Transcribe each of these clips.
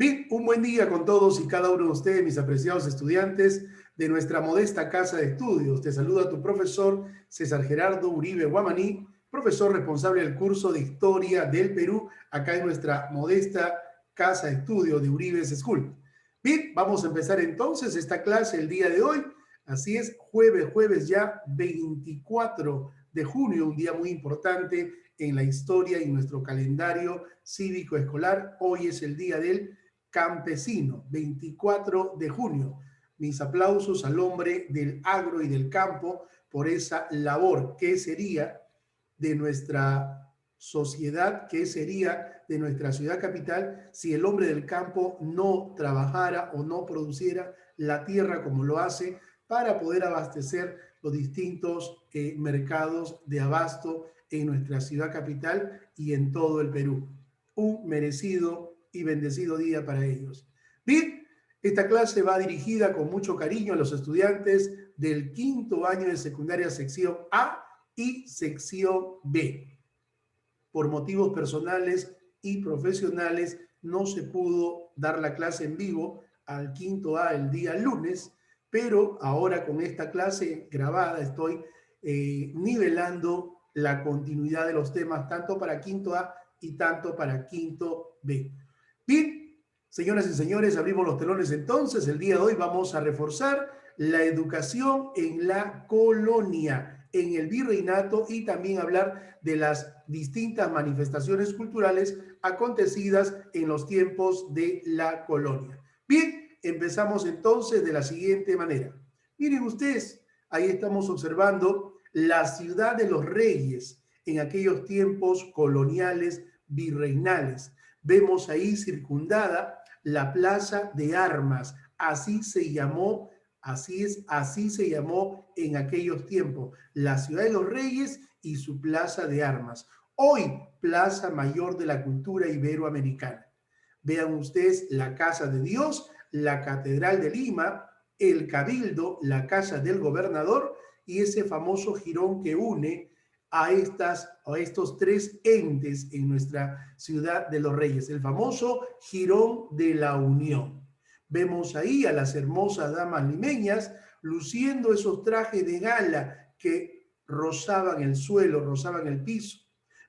Bien, un buen día con todos y cada uno de ustedes, mis apreciados estudiantes de nuestra modesta casa de estudios. Te saluda tu profesor César Gerardo Uribe Guamaní, profesor responsable del curso de Historia del Perú, acá en nuestra modesta casa de estudios de Uribe's School. Bien, vamos a empezar entonces esta clase el día de hoy. Así es, jueves ya 24 de junio, un día muy importante en la historia y en nuestro calendario cívico escolar. Hoy es el día del campesino, 24 de junio. Mis aplausos al hombre del agro y del campo por esa labor. ¿Qué sería de nuestra sociedad? ¿Qué sería de nuestra ciudad capital si el hombre del campo no trabajara o no produciera la tierra como lo hace para poder abastecer los distintos mercados de abasto en nuestra ciudad capital y en todo el Perú? Un merecido y bendecido día para ellos. Bien, esta clase va dirigida con mucho cariño a los estudiantes del quinto año de secundaria sección A y sección B. Por motivos personales y profesionales no se pudo dar la clase en vivo al quinto A el día lunes, pero ahora con esta clase grabada estoy nivelando la continuidad de los temas tanto para quinto A y tanto para quinto B. Bien, señoras y señores, abrimos los telones entonces. El día de hoy vamos a reforzar la educación en la colonia, en el virreinato, y también hablar de las distintas manifestaciones culturales acontecidas en los tiempos de la colonia. Bien, empezamos entonces de la siguiente manera. Miren ustedes, ahí estamos observando la ciudad de los reyes en aquellos tiempos coloniales virreinales. Vemos ahí circundada la Plaza de Armas, así se llamó. Así se llamó en aquellos tiempos, la Ciudad de los Reyes y su Plaza de Armas. Hoy, Plaza Mayor de la Cultura Iberoamericana. Vean ustedes la Casa de Dios, la Catedral de Lima, el Cabildo, la Casa del Gobernador y ese famoso jirón que une a estos tres entes en nuestra Ciudad de los Reyes, el famoso Jirón de la Unión. Vemos ahí a las hermosas damas limeñas luciendo esos trajes de gala que rozaban el suelo, rozaban el piso.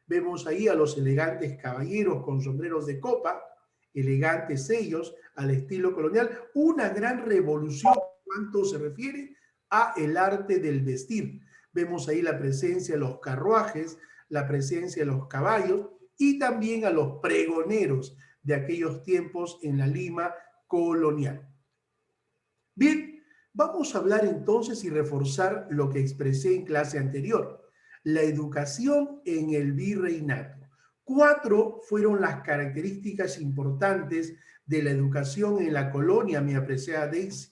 Vemos ahí a los elegantes caballeros con sombreros de copa, elegantes sellos al estilo colonial, una gran revolución cuanto se refiere a el arte del vestir. Vemos ahí la presencia de los carruajes, la presencia de los caballos y también a los pregoneros de aquellos tiempos en la Lima colonial. Bien, vamos a hablar entonces y reforzar lo que expresé en clase anterior, la educación en el virreinato. 4 fueron las características importantes de la educación en la colonia, mi apreciada Daisy.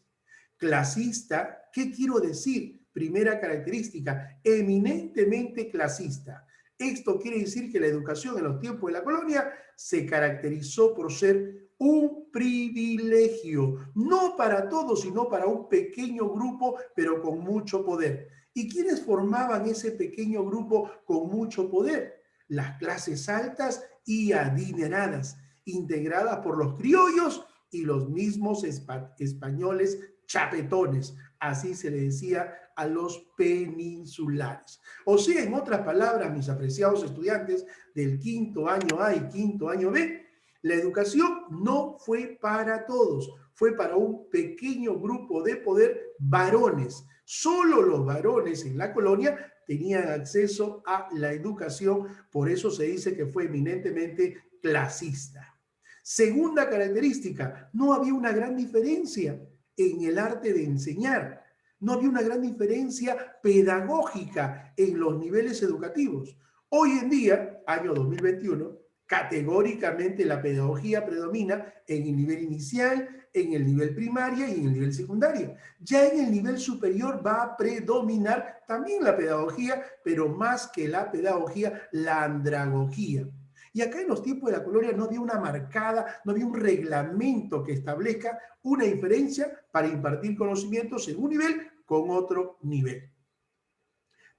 Clasista, ¿qué quiero decir? Primera característica, eminentemente clasista. Esto quiere decir que la educación en los tiempos de la colonia se caracterizó por ser un privilegio, no para todos, sino para un pequeño grupo, pero con mucho poder. ¿Y quiénes formaban ese pequeño grupo con mucho poder? Las clases altas y adineradas, integradas por los criollos y los mismos españoles chapetones, así se le decía a los peninsulares. O sea, en otras palabras, mis apreciados estudiantes del quinto año A y quinto año B, la educación no fue para todos, fue para un pequeño grupo de poder, varones. Solo los varones en la colonia tenían acceso a la educación, por eso se dice que fue eminentemente clasista. Segunda característica, no había una gran diferencia en el arte de enseñar. No había una gran diferencia pedagógica en los niveles educativos. Hoy en día, año 2021, categóricamente la pedagogía predomina en el nivel inicial, en el nivel primaria y en el nivel secundario. Ya en el nivel superior va a predominar también la pedagogía, pero más que la pedagogía, la andragogía. Y acá en los tiempos de la colonia no había una marcada, no había un reglamento que establezca una diferencia para impartir conocimientos en un nivel con otro nivel.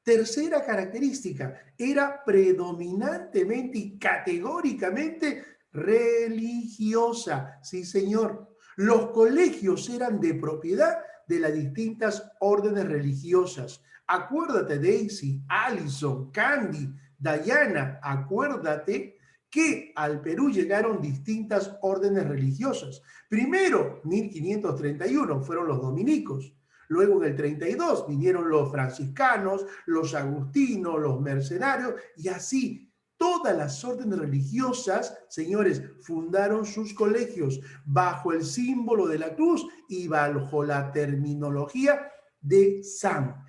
Tercera característica, era predominantemente y categóricamente religiosa. Sí, señor. Los colegios eran de propiedad de las distintas órdenes religiosas. Acuérdate, Daisy, Allison, Candy, Diana, acuérdate que al Perú llegaron distintas órdenes religiosas. Primero, 1531, fueron los dominicos. Luego en el 32 vinieron los franciscanos, los agustinos, los mercenarios, y así todas las órdenes religiosas, señores, fundaron sus colegios bajo el símbolo de la cruz y bajo la terminología de San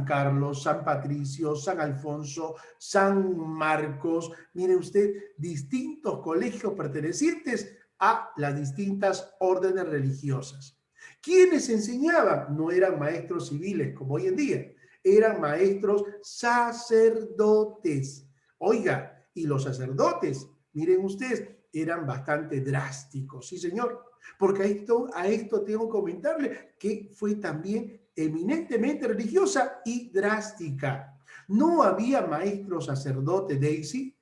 Carlos, San Patricio, San Alfonso, San Marcos. Mire usted, distintos colegios pertenecientes a las distintas órdenes religiosas. ¿Quiénes enseñaban? No eran maestros civiles como hoy en día, eran maestros sacerdotes. Oiga, y los sacerdotes, miren ustedes, eran bastante drásticos, sí señor, porque a esto tengo que comentarle que fue también eminentemente religiosa y drástica. No había maestro sacerdote, Daisy,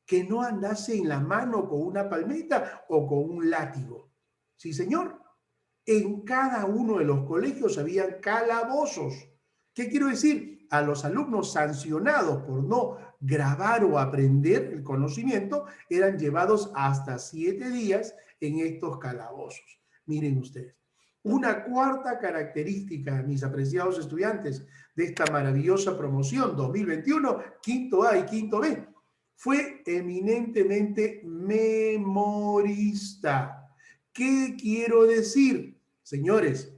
que no andase en la mano con una palmeta o con un látigo. Sí señor, en cada uno de los colegios había calabozos. ¿Qué quiero decir? A los alumnos sancionados por no grabar o aprender el conocimiento eran llevados hasta 7 días en estos calabozos. Miren ustedes. Una cuarta característica, mis apreciados estudiantes, de esta maravillosa promoción 2021, quinto A y quinto B, fue eminentemente memorista. ¿Qué quiero decir? Señores,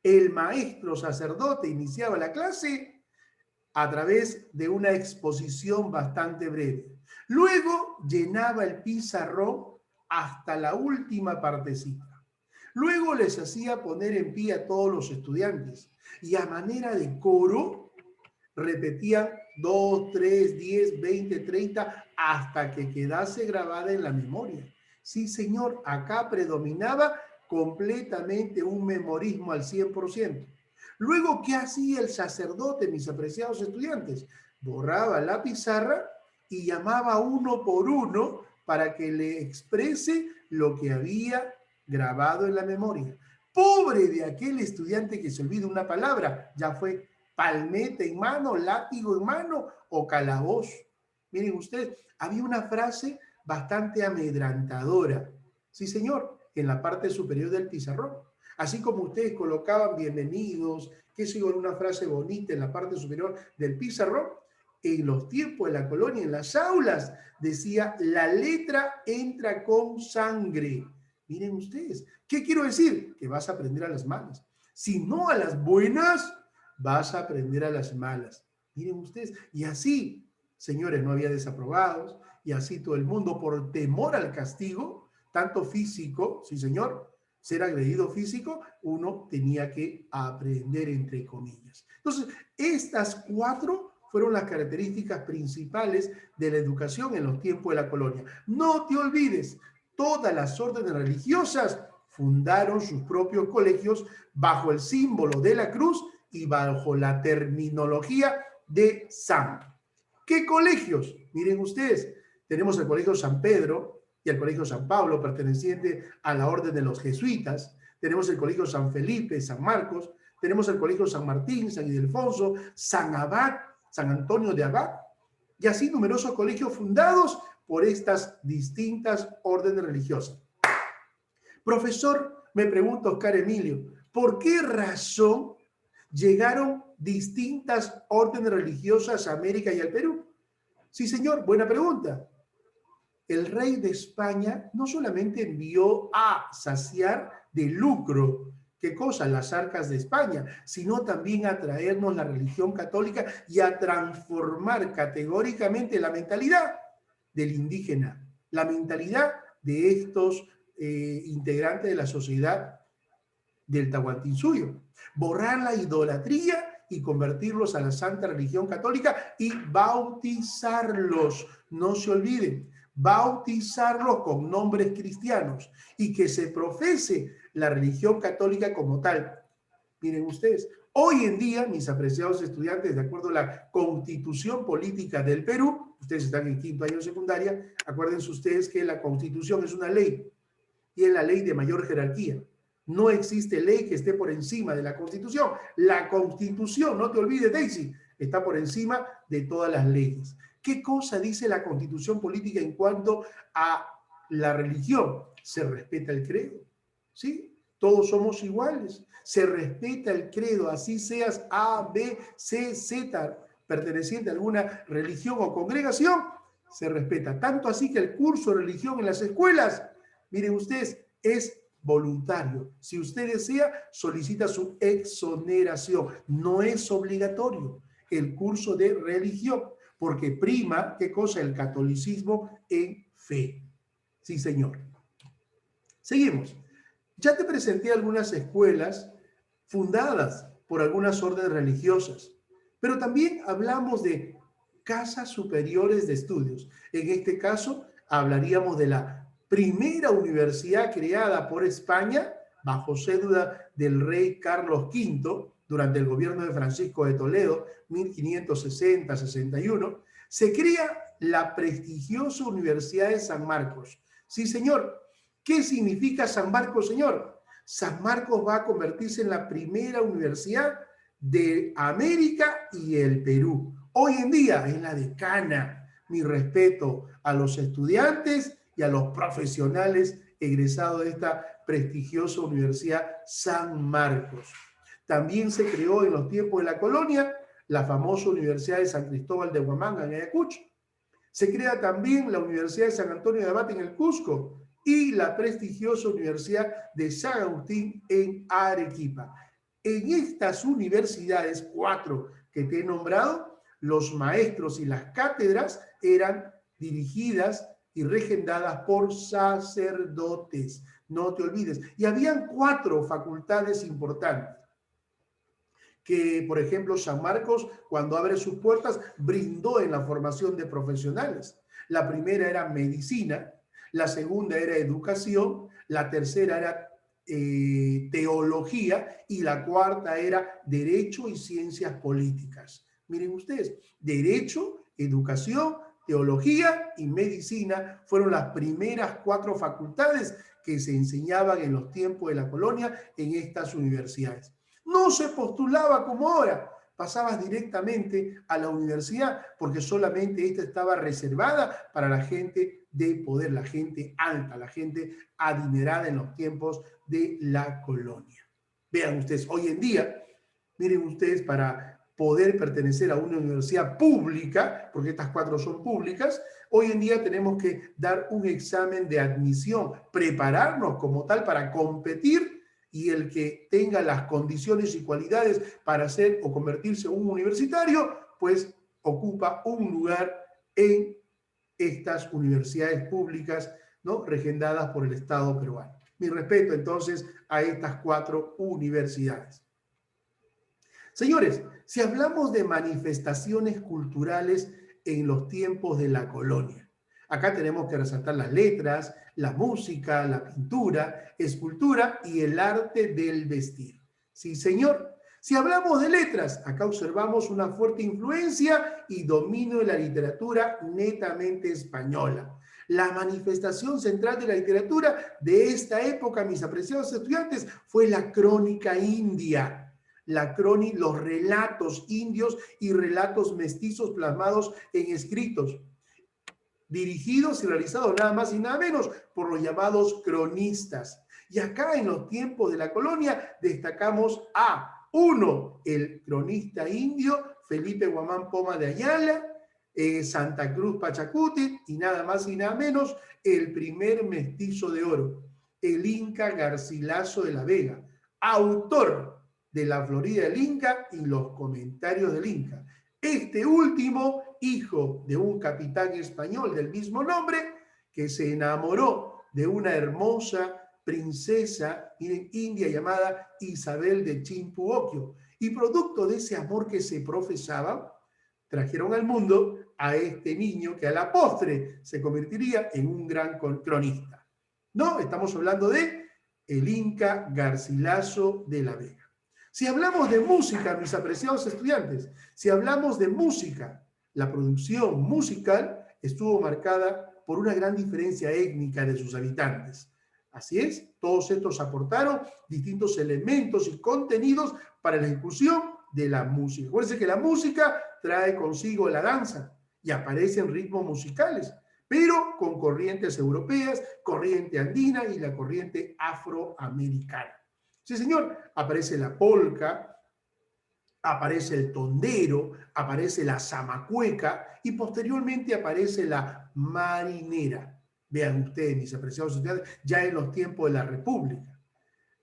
el maestro sacerdote iniciaba la clase a través de una exposición bastante breve. Luego llenaba el pizarrón hasta la última partecita. Luego les hacía poner en pie a todos los estudiantes y a manera de coro repetían 2, 3, 10, 20, 30 hasta que quedase grabada en la memoria. Sí, señor, acá predominaba completamente un memorismo al 100%. Luego, ¿qué hacía el sacerdote, mis apreciados estudiantes? Borraba la pizarra y llamaba uno por uno para que le exprese lo que había grabado en la memoria. Pobre de aquel estudiante que se olvida una palabra, ya fue palmeta en mano, látigo en mano o calabozo. Miren ustedes, había una frase bastante amedrantadora, sí señor, en la parte superior del pizarrón. Así como ustedes colocaban bienvenidos, qué sé yo, una frase bonita en la parte superior del pizarrón, en los tiempos de la colonia, en las aulas, decía, la letra entra con sangre. Miren ustedes, ¿qué quiero decir? Que vas a aprender a las malas. Si no a las buenas, vas a aprender a las malas. Miren ustedes, y así, señores, no había desaprobados, y así todo el mundo, por temor al castigo, tanto físico, sí señor, ser agredido físico, uno tenía que aprender entre comillas. Entonces, estas 4 fueron las características principales de la educación en los tiempos de la colonia. No te olvides, todas las órdenes religiosas fundaron sus propios colegios bajo el símbolo de la cruz y bajo la terminología de San. ¿Qué colegios? Miren ustedes, tenemos el Colegio San Pedro y el Colegio San Pablo, perteneciente a la orden de los jesuitas. Tenemos el Colegio San Felipe, San Marcos. Tenemos el Colegio San Martín, San Ildefonso, San Abad, San Antonio de Abad. Y así numerosos colegios fundados por estas distintas órdenes religiosas. Profesor, me pregunta Oscar Emilio, ¿por qué razón llegaron distintas órdenes religiosas a América y al Perú? Sí, señor, buena pregunta. El rey de España no solamente envió a saciar de lucro, ¿qué cosa? Las arcas de España, sino también a traernos la religión católica y a transformar categóricamente la mentalidad del indígena, la mentalidad de estos integrantes de la sociedad del Tahuantinsuyo, borrar la idolatría y convertirlos a la santa religión católica y bautizarlos, no se olviden, bautizarlos con nombres cristianos y que se profese la religión católica como tal. Miren ustedes, Hoy en día, mis apreciados estudiantes, de acuerdo a la Constitución Política del Perú, ustedes están en quinto año de secundaria, acuérdense ustedes que la Constitución es una ley y es la ley de mayor jerarquía. No existe ley que esté por encima de la Constitución. La Constitución, no te olvides, Daisy, está por encima de todas las leyes. ¿Qué cosa dice la Constitución política en cuanto a la religión? Se respeta el credo, ¿sí? Todos somos iguales. Se respeta el credo, así seas A, B, C, Z, perteneciente a alguna religión o congregación, se respeta. Tanto así que el curso de religión en las escuelas, miren ustedes, es voluntario. Si usted desea, solicita su exoneración. No es obligatorio el curso de religión, porque prima, ¿qué cosa? El catolicismo en fe. Sí, señor. Seguimos. Ya te presenté algunas escuelas fundadas por algunas órdenes religiosas, pero también hablamos de casas superiores de estudios. En este caso, hablaríamos de la primera universidad creada por España bajo cédula del rey Carlos V durante el gobierno de Francisco de Toledo, 1560-61, se crea la prestigiosa Universidad de San Marcos. Sí, señor. ¿Qué significa San Marcos, señor? San Marcos va a convertirse en la primera universidad de América y el Perú. Hoy en día es la decana. Mi respeto a los estudiantes y a los profesionales egresados de esta prestigiosa Universidad San Marcos. También se creó en los tiempos de la colonia la famosa Universidad de San Cristóbal de Huamanga en Ayacucho. Se crea también la Universidad de San Antonio de Abate en el Cusco y la prestigiosa Universidad de San Agustín en Arequipa. En estas universidades, 4 que te he nombrado, los maestros y las cátedras eran dirigidas y regendadas por sacerdotes. No te olvides. Y habían 4 facultades importantes. Que, por ejemplo, San Marcos, cuando abre sus puertas, brindó en la formación de profesionales. La primera era medicina, la segunda era educación, la tercera era teología y la cuarta era derecho y ciencias políticas. Miren ustedes, derecho, educación, teología y medicina fueron las primeras 4 facultades que se enseñaban en los tiempos de la colonia en estas universidades. No se postulaba como ahora, pasabas directamente a la universidad porque solamente esta estaba reservada para la gente de poder, la gente alta, la gente adinerada en los tiempos de la colonia. Vean ustedes, hoy en día, miren ustedes, para poder pertenecer a una universidad pública, porque estas 4 son públicas, hoy en día tenemos que dar un examen de admisión, prepararnos como tal para competir, y el que tenga las condiciones y cualidades para ser o convertirse en un universitario, pues ocupa un lugar en estas universidades públicas, ¿no?, regendadas por el Estado peruano. Mi respeto entonces a estas 4 universidades. Señores, si hablamos de manifestaciones culturales en los tiempos de la colonia, acá tenemos que resaltar las letras, la música, la pintura, escultura y el arte del vestir. Sí, señor. Si hablamos de letras, acá observamos una fuerte influencia y dominio de la literatura netamente española. La manifestación central de la literatura de esta época, mis apreciados estudiantes, fue la crónica india. Los relatos indios y relatos mestizos plasmados en escritos, dirigidos y realizados nada más y nada menos por los llamados cronistas. Y acá en los tiempos de la colonia destacamos a uno, el cronista indio Felipe Guamán Poma de Ayala, Santa Cruz Pachacuti, y nada más y nada menos el primer mestizo de oro, el Inca Garcilaso de la Vega, autor de La Florida del Inca y los comentarios del Inca. Este último, hijo de un capitán español del mismo nombre, que se enamoró de una hermosa princesa india llamada Isabel de Chimpuoquio. Y producto de ese amor que se profesaba, trajeron al mundo a este niño que a la postre se convertiría en un gran cronista. No, estamos hablando de el Inca Garcilaso de la Vega. Si hablamos de música, mis apreciados estudiantes, si hablamos de música, la producción musical estuvo marcada por una gran diferencia étnica de sus habitantes. Así es, todos estos aportaron distintos elementos y contenidos para la ejecución de la música. Acuérdense que la música trae consigo la danza y aparecen ritmos musicales, pero con corrientes europeas, corriente andina y la corriente afroamericana. Sí, señor, aparece la polca, aparece el tondero, aparece la zamacueca y posteriormente aparece la marinera. Vean ustedes, mis apreciados estudiantes, ya en los tiempos de la República.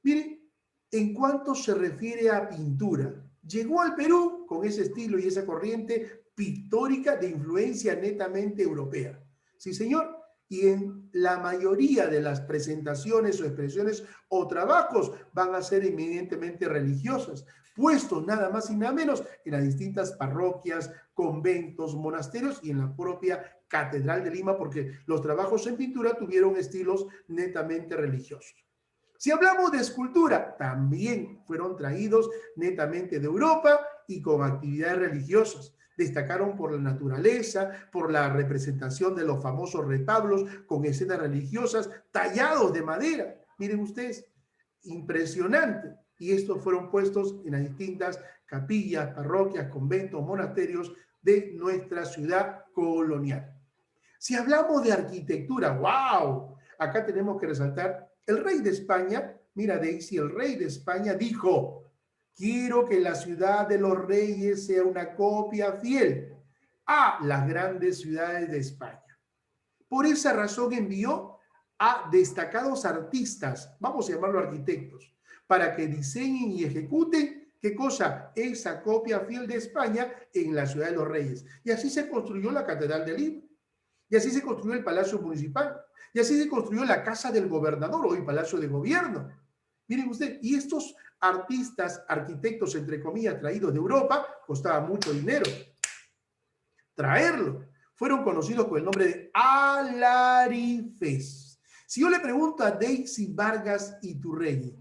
Miren, en cuanto se refiere a pintura, llegó al Perú con ese estilo y esa corriente pictórica de influencia netamente europea. Sí, señor. Y en la mayoría de las presentaciones o expresiones o trabajos van a ser eminentemente religiosas, puestos nada más y nada menos en las distintas parroquias, conventos, monasterios y en la propia Catedral de Lima, porque los trabajos en pintura tuvieron estilos netamente religiosos. Si hablamos de escultura, también fueron traídos netamente de Europa y con actividades religiosas. Destacaron por la naturaleza, por la representación de los famosos retablos con escenas religiosas tallados de madera. Miren ustedes, impresionante. Y estos fueron puestos en las distintas capillas, parroquias, conventos, monasterios de nuestra ciudad colonial. Si hablamos de arquitectura, ¡wow! Acá tenemos que resaltar el rey de España. Mira, Daisy, el rey de España dijo: quiero que la ciudad de los reyes sea una copia fiel a las grandes ciudades de España. Por esa razón envió a destacados artistas, vamos a llamarlo arquitectos, para que diseñen y ejecuten, ¿qué cosa? Esa copia fiel de España en la ciudad de los reyes. Y así se construyó la Catedral de Lima. Y así se construyó el Palacio Municipal. Y así se construyó la Casa del Gobernador, hoy Palacio de Gobierno. Miren usted, y estos artistas, arquitectos, entre comillas, traídos de Europa, costaba mucho dinero traerlo. Fueron conocidos con el nombre de alarifes. Si yo le pregunto a Daisy Vargas Iturrey,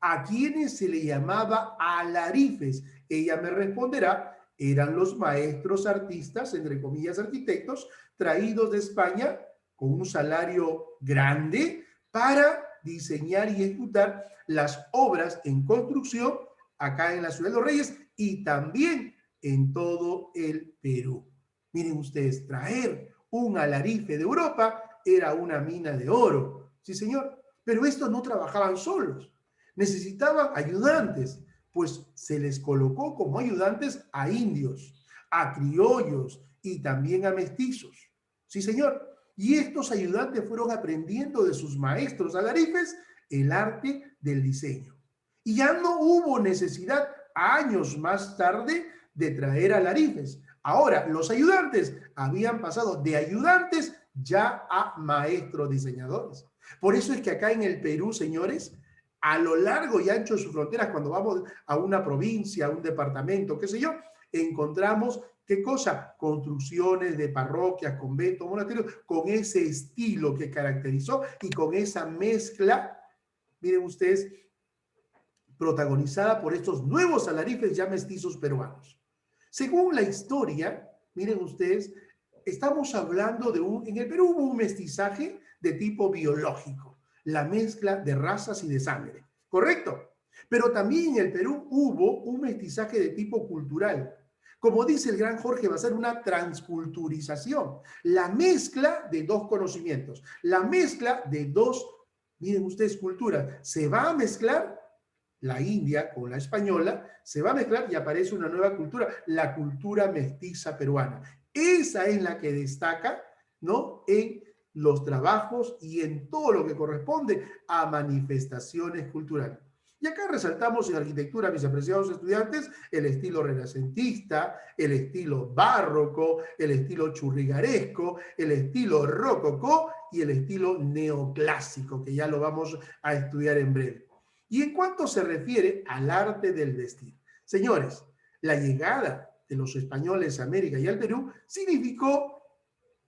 ¿a quiénes se le llamaba alarifes? Ella me responderá: eran los maestros artistas, entre comillas, arquitectos, traídos de España con un salario grande para diseñar y ejecutar las obras en construcción acá en la Ciudad de los Reyes y también en todo el Perú. Miren ustedes, traer un alarife de Europa era una mina de oro. Sí, señor. Pero estos no trabajaban solos. Necesitaban ayudantes, pues se les colocó como ayudantes a indios, a criollos y también a mestizos. Sí, señor. Y estos ayudantes fueron aprendiendo de sus maestros alarifes el arte del diseño. Y ya no hubo necesidad, años más tarde, de traer alarifes. Ahora, los ayudantes habían pasado de ayudantes ya a maestros diseñadores. Por eso es que acá en el Perú, señores, a lo largo y ancho de sus fronteras, cuando vamos a una provincia, a un departamento, qué sé yo, encontramos, ¿qué cosa? Construcciones de parroquias, conventos, monasterios, con ese estilo que caracterizó y con esa mezcla, miren ustedes, protagonizada por estos nuevos alarifes ya mestizos peruanos. Según la historia, miren ustedes, estamos hablando de en el Perú hubo un mestizaje de tipo biológico, la mezcla de razas y de sangre, ¿correcto? Pero también en el Perú hubo un mestizaje de tipo cultural. Como dice el gran Jorge, va a ser una transculturización, la mezcla de dos conocimientos, la mezcla de dos, miren ustedes, culturas. Se va a mezclar la India con la española, se va a mezclar y aparece una nueva cultura, la cultura mestiza peruana. Esa es la que destaca, ¿no?, en los trabajos y en todo lo que corresponde a manifestaciones culturales. Y acá resaltamos en arquitectura, mis apreciados estudiantes, el estilo renacentista, el estilo barroco, el estilo churrigueresco, el estilo rococó y el estilo neoclásico, que ya lo vamos a estudiar en breve. Y en cuanto se refiere al arte del vestir, señores, la llegada de los españoles a América y al Perú significó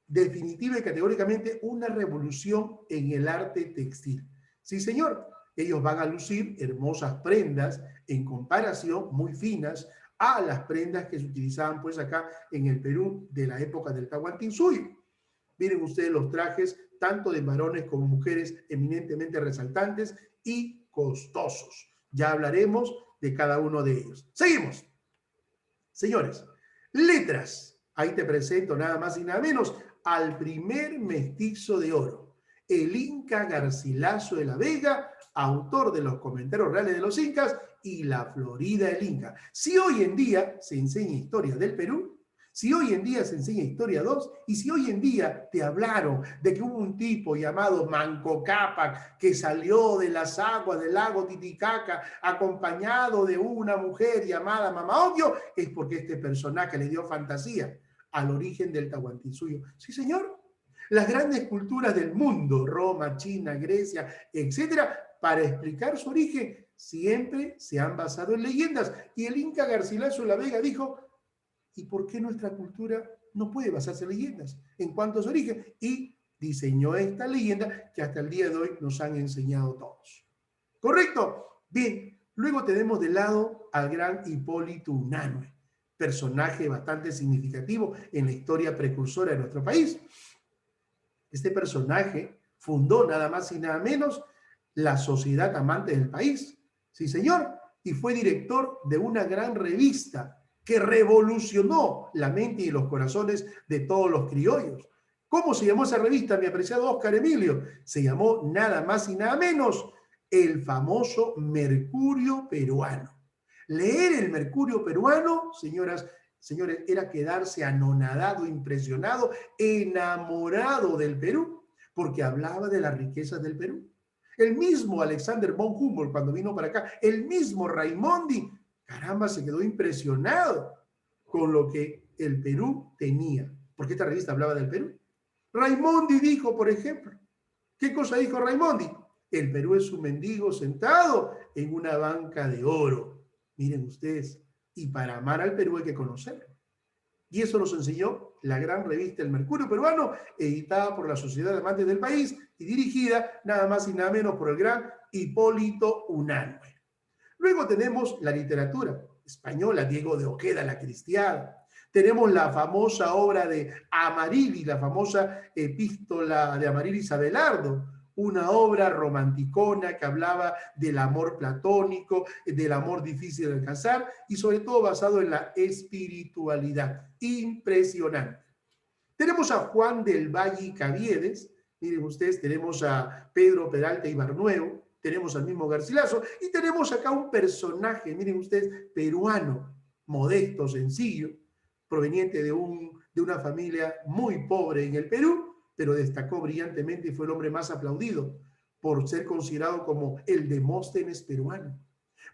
definitiva y categóricamente una revolución en el arte textil. Sí, señor. ellos van a lucir hermosas prendas en comparación, muy finas, a las prendas que se utilizaban pues acá en el Perú de la época del Tahuantinsuyo. Miren ustedes los trajes, tanto de varones como mujeres, eminentemente resaltantes y costosos. Ya hablaremos de cada uno de ellos. Seguimos. Señores, letras. Ahí te presento nada más y nada menos al primer mestizo de oro, el Inca Garcilaso de la Vega, autor de los comentarios reales de los incas y la Florida del Inca. Si hoy en día se enseña historia del Perú, si hoy en día se enseña historia 2, y si hoy en día te hablaron de que hubo un tipo llamado Manco Cápac que salió de las aguas del lago Titicaca acompañado de una mujer llamada Mama Ocllo, es porque este personaje le dio fantasía al origen del Tahuantinsuyo. Sí, señor. Las grandes culturas del mundo, Roma, China, Grecia, etcétera, para explicar su origen, siempre se han basado en leyendas. Y el Inca Garcilaso de la Vega dijo, ¿y por qué nuestra cultura no puede basarse en leyendas en cuanto a su origen? Y diseñó esta leyenda que hasta el día de hoy nos han enseñado todos. ¿Correcto? Bien, luego tenemos de lado al gran Hipólito Unanue, personaje bastante significativo en la historia precursora de nuestro país. Este personaje fundó nada más y nada menos la Sociedad Amante del País. Sí, señor. Y fue director de una gran revista que revolucionó la mente y los corazones de todos los criollos. ¿Cómo se llamó esa revista, mi apreciado Oscar Emilio? Se llamó nada más y nada menos el famoso Mercurio Peruano. Leer el Mercurio Peruano, señoras, señores, era quedarse anonadado, impresionado, enamorado del Perú, porque hablaba de las riquezas del Perú. El mismo Alexander von Humboldt, cuando vino para acá, el mismo Raimondi, caramba, se quedó impresionado con lo que el Perú tenía, porque esta revista hablaba del Perú. Raimondi dijo, por ejemplo, ¿qué cosa dijo Raimondi? El Perú es un mendigo sentado en una banca de oro. Miren ustedes, y para amar al Perú hay que conocerlo. Y eso nos enseñó la gran revista El Mercurio Peruano, editada por la Sociedad de Amantes del País y dirigida nada más y nada menos por el gran Hipólito Unanue. Luego tenemos la literatura española, Diego de Ojeda, La Cristiada. Tenemos la famosa obra de Amarili, la famosa epístola de Amarili Abelardo, una obra romanticona que hablaba del amor platónico, del amor difícil de alcanzar y sobre todo basado en la espiritualidad. Impresionante. Tenemos a Juan del Valle y Caviedes, miren ustedes, tenemos a Pedro Peralta y Barnuevo, tenemos al mismo Garcilaso y tenemos acá un personaje, miren ustedes, peruano, modesto, sencillo, proveniente de una familia muy pobre en el Perú, pero destacó brillantemente y fue el hombre más aplaudido por ser considerado como el Demóstenes peruano,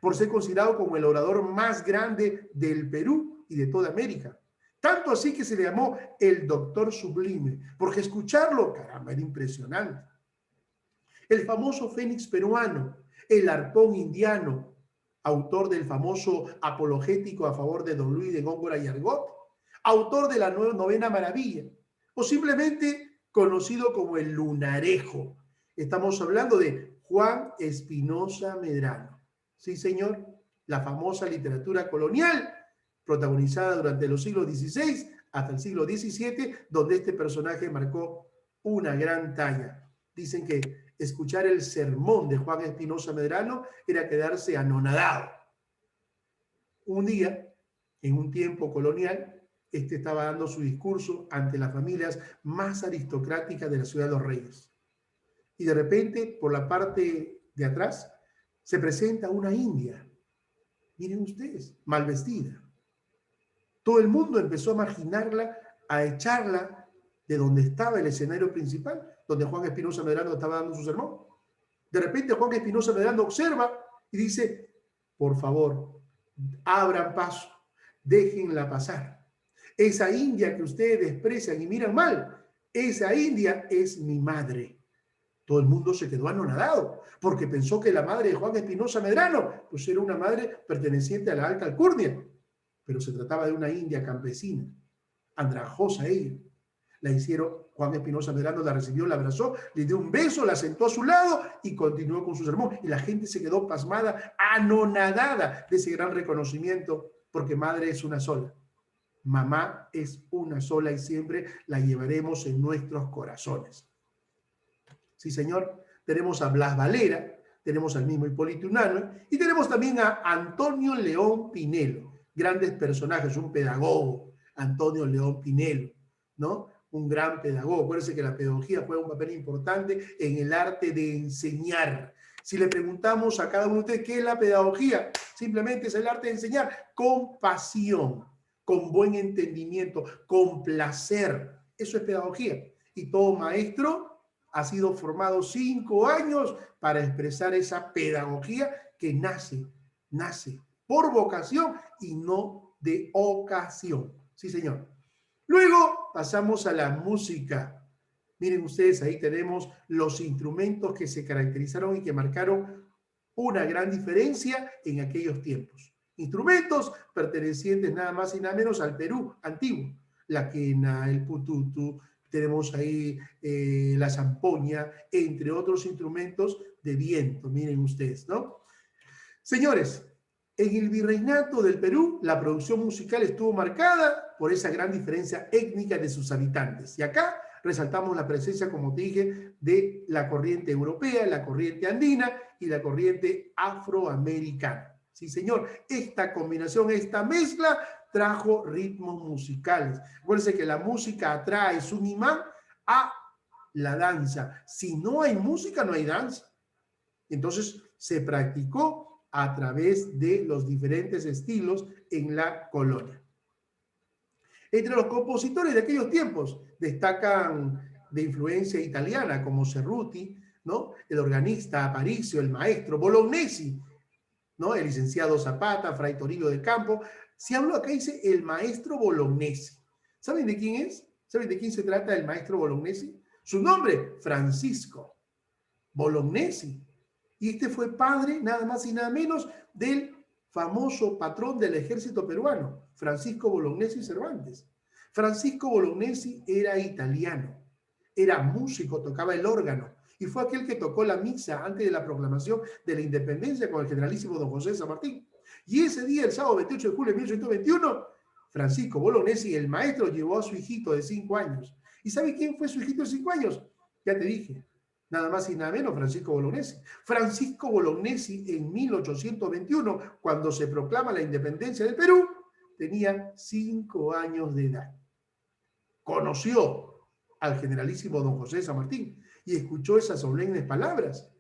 por ser considerado como el orador más grande del Perú y de toda América. Tanto así que se le llamó el Doctor Sublime, porque escucharlo, caramba, era impresionante. El famoso Fénix peruano, el Arpón indiano, autor del famoso apologético a favor de Don Luis de Góngora y Argot, autor de la novena maravilla, o simplemente conocido como el Lunarejo. Estamos hablando de Juan Espinosa Medrano. Sí, señor, la famosa literatura colonial, protagonizada durante los siglos XVI hasta el siglo XVII, donde este personaje marcó una gran talla. Dicen que escuchar el sermón de Juan Espinosa Medrano era quedarse anonadado. Un día, en un tiempo colonial, este estaba dando su discurso ante las familias más aristocráticas de la Ciudad de los Reyes. Y de repente, por la parte de atrás, se presenta una india. Miren ustedes, mal vestida. Todo el mundo empezó a marginarla, a echarla de donde estaba el escenario principal, donde Juan Espinosa Medrano estaba dando su sermón. De repente Juan Espinosa Medrano observa y dice, por favor, abran paso, déjenla pasar. Esa india que ustedes desprecian y miran mal, esa india es mi madre. Todo el mundo se quedó anonadado, porque pensó que la madre de Juan Espinosa Medrano, pues era una madre perteneciente a la alta alcurnia, pero se trataba de una india campesina, andrajosa ella. La hicieron Juan Espinosa Medrano la recibió, la abrazó, le dio un beso, la sentó a su lado y continuó con su sermón. Y la gente se quedó pasmada, anonadada de ese gran reconocimiento, porque madre es una sola. Mamá es una sola y siempre la llevaremos en nuestros corazones. Sí, señor. Tenemos a Blas Valera, tenemos al mismo Hipólito Unanue y tenemos también a Antonio León Pinelo. Grandes personajes, un pedagogo, Antonio León Pinelo, ¿no? Un gran pedagogo. Acuérdense que la pedagogía juega un papel importante en el arte de enseñar. Si le preguntamos a cada uno de ustedes qué es la pedagogía, simplemente es el arte de enseñar con pasión, con buen entendimiento, con placer. Eso es pedagogía. Y todo maestro ha sido formado 5 años para expresar esa pedagogía que nace por vocación y no de ocasión. Sí, señor. Luego pasamos a la música. Miren ustedes, ahí tenemos los instrumentos que se caracterizaron y que marcaron una gran diferencia en aquellos tiempos. Instrumentos pertenecientes nada más y nada menos al Perú antiguo. La quena, el pututu, tenemos ahí la zampoña, entre otros instrumentos de viento, miren ustedes, ¿no? Señores, en el virreinato del Perú, la producción musical estuvo marcada por esa gran diferencia étnica de sus habitantes. Y acá resaltamos la presencia, como te dije, de la corriente europea, la corriente andina y la corriente afroamericana. Sí, señor, esta combinación, esta mezcla trajo ritmos musicales. Acuérdense que la música atrae, es un imán a la danza. Si no hay música, no hay danza. Entonces se practicó a través de los diferentes estilos en la colonia. Entre los compositores de aquellos tiempos destacan de influencia italiana como Cerruti, ¿no? El organista Aparicio, el maestro Bolognesi, ¿no? El licenciado Zapata, Fray Toribio del Campo. Si hablo acá dice el maestro Bolognesi. ¿Saben de quién es? ¿Saben de quién se trata el maestro Bolognesi? Su nombre, Francisco Bolognesi. Y este fue padre, nada más y nada menos, del famoso patrón del ejército peruano, Francisco Bolognesi Cervantes. Francisco Bolognesi era italiano, era músico, tocaba el órgano, y fue aquel que tocó la misa antes de la proclamación de la independencia con el generalísimo don José de San Martín. Y ese día, el sábado 28 de julio de 1821, Francisco Bolognesi, el maestro, llevó a su hijito de 5 años. ¿Y sabe quién fue su hijito de 5 años? Ya te dije, nada más y nada menos, Francisco Bolognesi. Francisco Bolognesi en 1821, cuando se proclama la independencia del Perú, tenía 5 años de edad. Conoció al generalísimo don José de San Martín y escuchó esas solemnes palabras.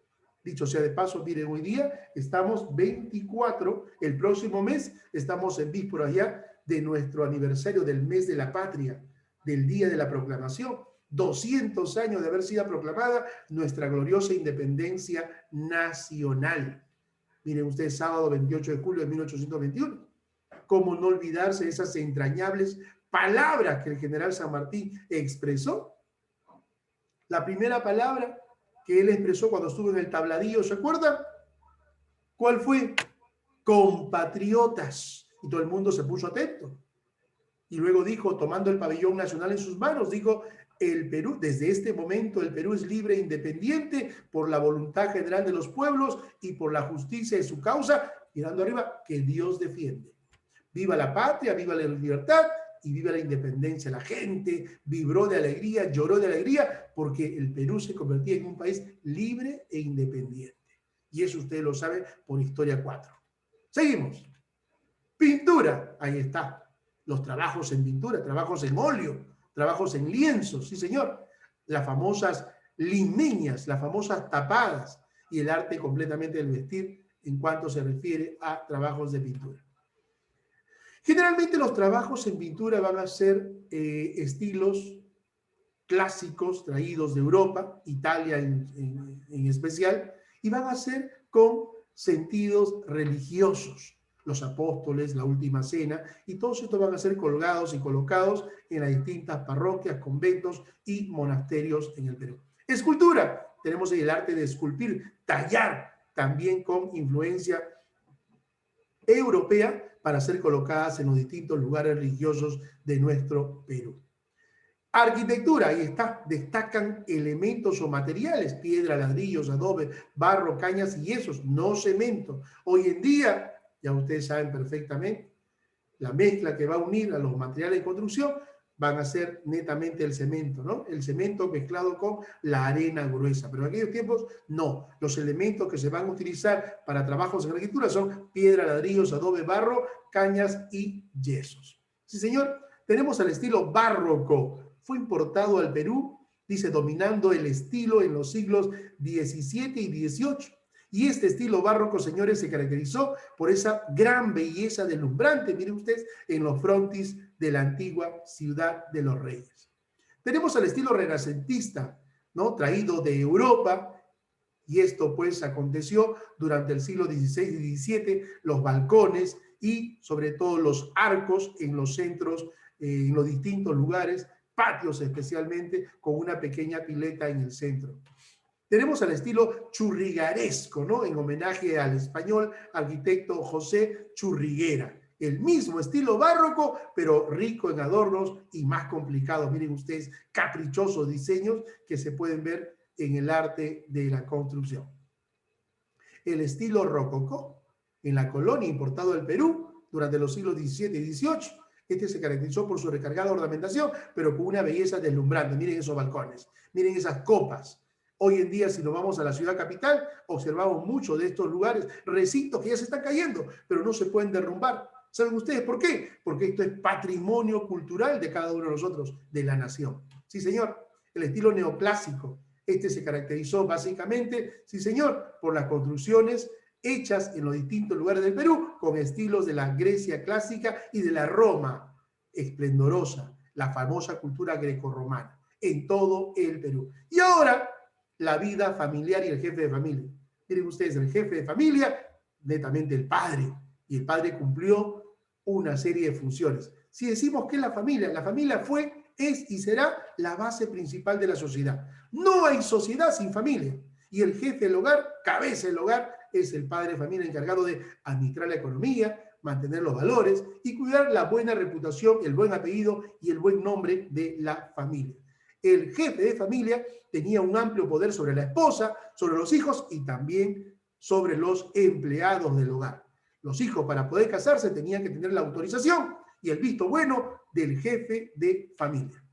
Dicho sea de paso, miren, hoy día estamos 24, el próximo mes estamos en vísperas ya de nuestro aniversario del mes de la patria, del día de la proclamación. 200 años de haber sido proclamada nuestra gloriosa independencia nacional. Miren ustedes, sábado 28 de julio de 1821. ¿Cómo no olvidarse de esas entrañables palabras que el general San Martín expresó? La primera palabra que él expresó cuando estuvo en el tabladillo, ¿se acuerdan? ¿Cuál fue? Compatriotas. Y todo el mundo se puso atento. Y luego dijo, tomando el pabellón nacional en sus manos, dijo, el Perú, desde este momento el Perú es libre e independiente por la voluntad general de los pueblos y por la justicia de su causa, mirando arriba, que Dios defiende. Viva la patria, viva la libertad y viva la independencia. La gente vibró de alegría, lloró de alegría, porque el Perú se convertía en un país libre e independiente. Y eso ustedes lo saben por Historia 4. Seguimos. Pintura, ahí está. Los trabajos en pintura, trabajos en óleo, trabajos en lienzos, sí señor. Las famosas limeñas, las famosas tapadas y el arte completamente del vestir en cuanto se refiere a trabajos de pintura. Generalmente los trabajos en pintura van a ser estilos clásicos traídos de Europa, Italia en especial, y van a ser con sentidos religiosos. Los apóstoles, la última cena, y todos estos van a ser colgados y colocados en las distintas parroquias, conventos y monasterios en el Perú. Escultura, tenemos el arte de esculpir, tallar, también con influencia europea para ser colocadas en los distintos lugares religiosos de nuestro Perú. Arquitectura, ahí está, destacan elementos o materiales, piedra, ladrillos, adobe, barro, cañas y yesos, no cemento. Hoy en día, ya ustedes saben perfectamente, la mezcla que va a unir a los materiales de construcción van a ser netamente el cemento, ¿no? El cemento mezclado con la arena gruesa. Pero en aquellos tiempos, no. Los elementos que se van a utilizar para trabajos en arquitectura son piedra, ladrillos, adobe, barro, cañas y yesos. Sí, señor. Tenemos el estilo barroco. Fue importado al Perú, dice, dominando el estilo en los siglos XVII y XVIII. Y este estilo barroco, señores, se caracterizó por esa gran belleza deslumbrante, miren ustedes, en los frontis de la antigua ciudad de los reyes. Tenemos el estilo renacentista, ¿no? Traído de Europa, y esto pues aconteció durante el siglo XVI y XVII, los balcones y sobre todo los arcos en los centros, en los distintos lugares, patios especialmente, con una pequeña pileta en el centro. Tenemos el estilo churrigueresco, ¿no? En homenaje al español arquitecto José Churriguera. El mismo estilo barroco, pero rico en adornos y más complicado. Miren ustedes, caprichosos diseños que se pueden ver en el arte de la construcción. El estilo rococó, en la colonia importado del Perú durante los siglos XVII y XVIII. Este se caracterizó por su recargada ornamentación, pero con una belleza deslumbrante. Miren esos balcones, miren esas copas. Hoy en día, si nos vamos a la ciudad capital, observamos muchos de estos lugares, recintos que ya se están cayendo, pero no se pueden derrumbar. ¿Saben ustedes por qué? Porque esto es patrimonio cultural de cada uno de nosotros, de la nación. Sí, señor. El estilo neoclásico. Este se caracterizó básicamente, sí, señor, por las construcciones hechas en los distintos lugares del Perú, con estilos de la Grecia clásica y de la Roma esplendorosa, la famosa cultura grecorromana, en todo el Perú. Y ahora, la vida familiar y el jefe de familia. Miren ustedes, el jefe de familia, netamente el padre, y el padre cumplió una serie de funciones. Si decimos que la familia fue, es y será la base principal de la sociedad. No hay sociedad sin familia. Y el jefe del hogar, cabeza del hogar, es el padre de familia encargado de administrar la economía, mantener los valores y cuidar la buena reputación, el buen apellido y el buen nombre de la familia. El jefe de familia tenía un amplio poder sobre la esposa, sobre los hijos y también sobre los empleados del hogar. Los hijos, para poder casarse, tenían que tener la autorización y el visto bueno del jefe de familia.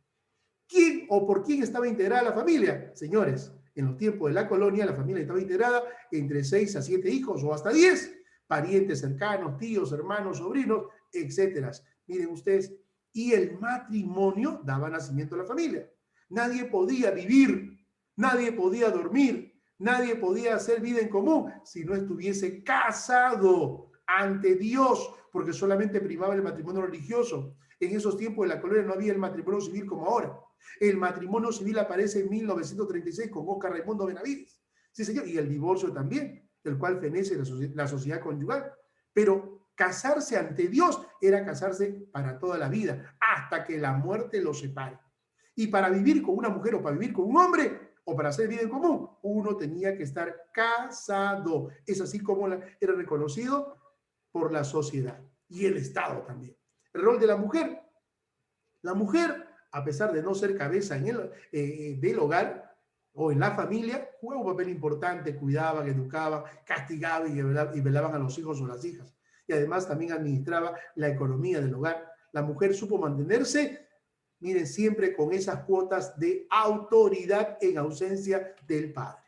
¿Quién o por quién estaba integrada la familia? Señores, en los tiempos de la colonia, la familia estaba integrada entre 6 a 7 hijos o hasta 10, parientes cercanos, tíos, hermanos, sobrinos, etc. Miren ustedes, y el matrimonio daba nacimiento a la familia. Nadie podía vivir, nadie podía dormir, nadie podía hacer vida en común si no estuviese casado ante Dios, porque solamente primaba el matrimonio religioso. En esos tiempos de la colonia no había el matrimonio civil como ahora. El matrimonio civil aparece en 1936 con Oscar Raimundo Benavides. Sí, señor, y el divorcio también, del cual fenece la sociedad conyugal. Pero casarse ante Dios era casarse para toda la vida, hasta que la muerte los separe. Y para vivir con una mujer o para vivir con un hombre o para hacer vida en común, uno tenía que estar casado. Es así como era reconocido por la sociedad y el Estado también. El rol de la mujer. La mujer, a pesar de no ser cabeza del hogar o en la familia, jugaba un papel importante, cuidaba, educaba, castigaba y velaban a los hijos o las hijas. Y además también administraba la economía del hogar. La mujer supo mantenerse, miren, siempre con esas cuotas de autoridad en ausencia del padre.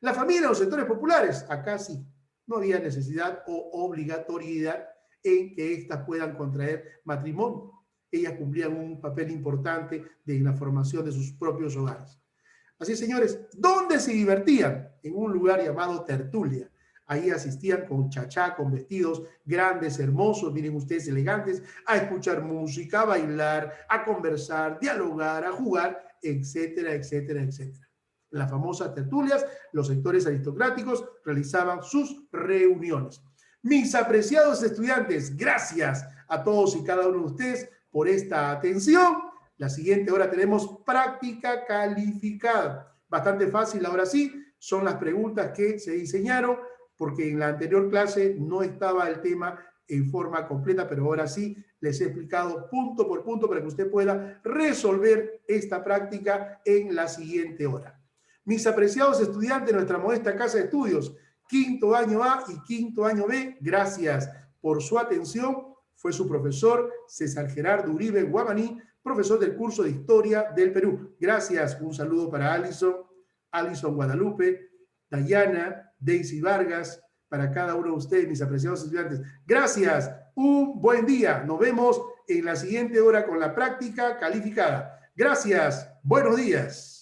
La familia en los sectores populares, acá sí, no había necesidad o obligatoriedad en que éstas puedan contraer matrimonio. Ellas cumplían un papel importante en la formación de sus propios hogares. Así, señores, ¿dónde se divertían? En un lugar llamado tertulia. Ahí asistían con chachá, con vestidos grandes, hermosos, miren ustedes, elegantes, a escuchar música, a bailar, a conversar, dialogar, a jugar, etcétera, etcétera, etcétera. En las famosas tertulias, los sectores aristocráticos realizaban sus reuniones. Mis apreciados estudiantes, gracias a todos y cada uno de ustedes por esta atención. La siguiente hora tenemos práctica calificada. Bastante fácil, ahora sí, son las preguntas que se diseñaron, porque en la anterior clase no estaba el tema en forma completa, pero ahora sí les he explicado punto por punto para que usted pueda resolver esta práctica en la siguiente hora. Mis apreciados estudiantes de nuestra modesta casa de estudios, quinto año A y quinto año B, gracias por su atención. Fue su profesor César Gerardo Uribe Guamaní, profesor del curso de Historia del Perú. Gracias, un saludo para Alison Guadalupe, Dayana, Daisy Vargas, para cada uno de ustedes, mis apreciados estudiantes. Gracias, un buen día. Nos vemos en la siguiente hora con la práctica calificada. Gracias, buenos días.